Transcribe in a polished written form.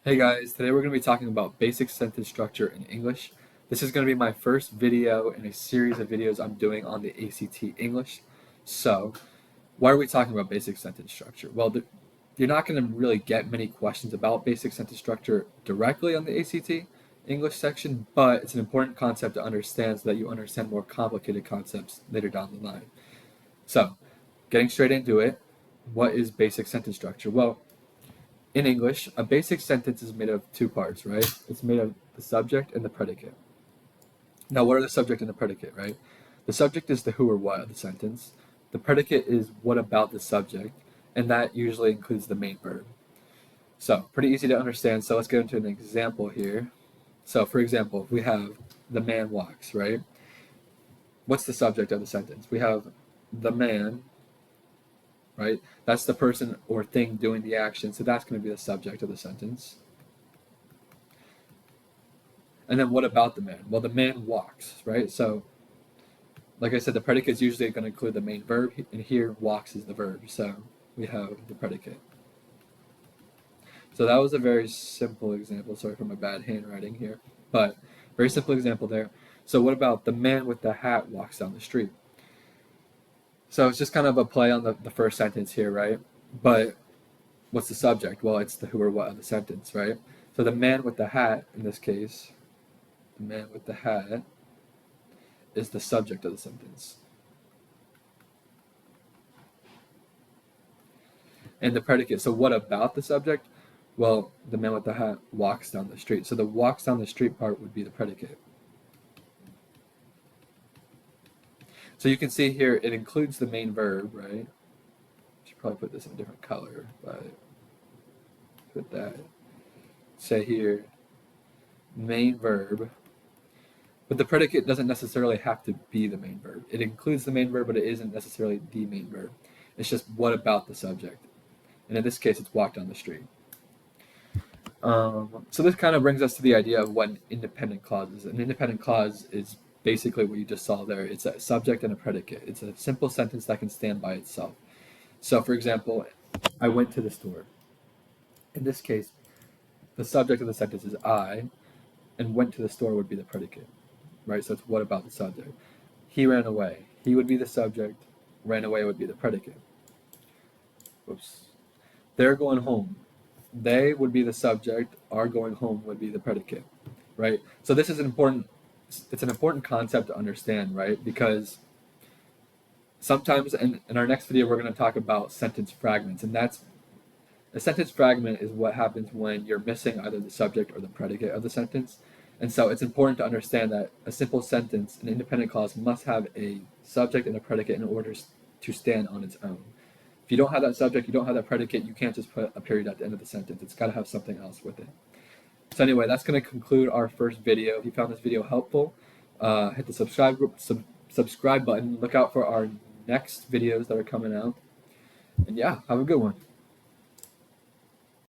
Hey guys, today we're going to be talking about basic sentence structure in English. This is going to be my first video in a series of videos I'm doing on the ACT English. So, why are we talking about basic sentence structure? Well, you're not going to really get many questions about basic sentence structure directly on the ACT English section, but it's an important concept to understand so that you understand more complicated concepts later down the line. So, getting straight into it, what is basic sentence structure? Well, in English, a basic sentence is made of two parts, right? It's made of the subject and the predicate. Now, what are the subject and the predicate, right? The subject is the who or what of the sentence. The predicate is what about the subject, and that usually includes the main verb. So, pretty easy to understand. So, let's get into an example here. So, for example, we have the man walks, right? What's the subject of the sentence? We have the man, right? That's the person or thing doing the action. So, that's going to be the subject of the sentence. And then what about the man? Well, the man walks, right? So, like I said, the predicate is usually going to include the main verb, and here walks is the verb. So we have the predicate. So that was a very simple example. Sorry for my bad handwriting here, but very simple example there. So what about the man with the hat walks down the street? So it's just kind of a play on the first sentence here, right? But what's the subject? Well, it's the who or what of the sentence, right? So the man with the hat, in this case, the man with the hat is the subject of the sentence. And the predicate. So what about the subject? Well, the man with the hat walks down the street. So the walks down the street part would be the predicate. So you can see here it includes the main verb, right? Should probably put this in a different color, but put that. Say here, main verb. But the predicate doesn't necessarily have to be the main verb. It includes the main verb, but it isn't necessarily the main verb. It's just what about the subject. And in this case, it's walk down the street. So this kind of brings us to the idea of what an independent clause is. An independent clause is basically what you just saw there. It's a subject and a predicate. It's a simple sentence that can stand by itself. So, for example, I went to the store. In this case, the subject of the sentence is I, and went to the store would be the predicate, right? So it's what about the subject. He ran away. He would be the subject. Ran away would be the predicate. Whoops. They're going home. They would be the subject. Are going home would be the predicate, right? So this is an important concept to understand, right? Because sometimes in our next video we're going to talk about sentence fragments, and that's a sentence fragment is what happens when you're missing either the subject or the predicate of the sentence. And so it's important to understand that a simple sentence, an independent clause, must have a subject and a predicate in order to stand on its own. If you don't have that subject, you don't have that predicate, you can't just put a period at the end of the sentence. It's got to have something else with it. So anyway, that's going to conclude our first video. If you found this video helpful, hit the subscribe button. Look out for our next videos that are coming out. And yeah, have a good one.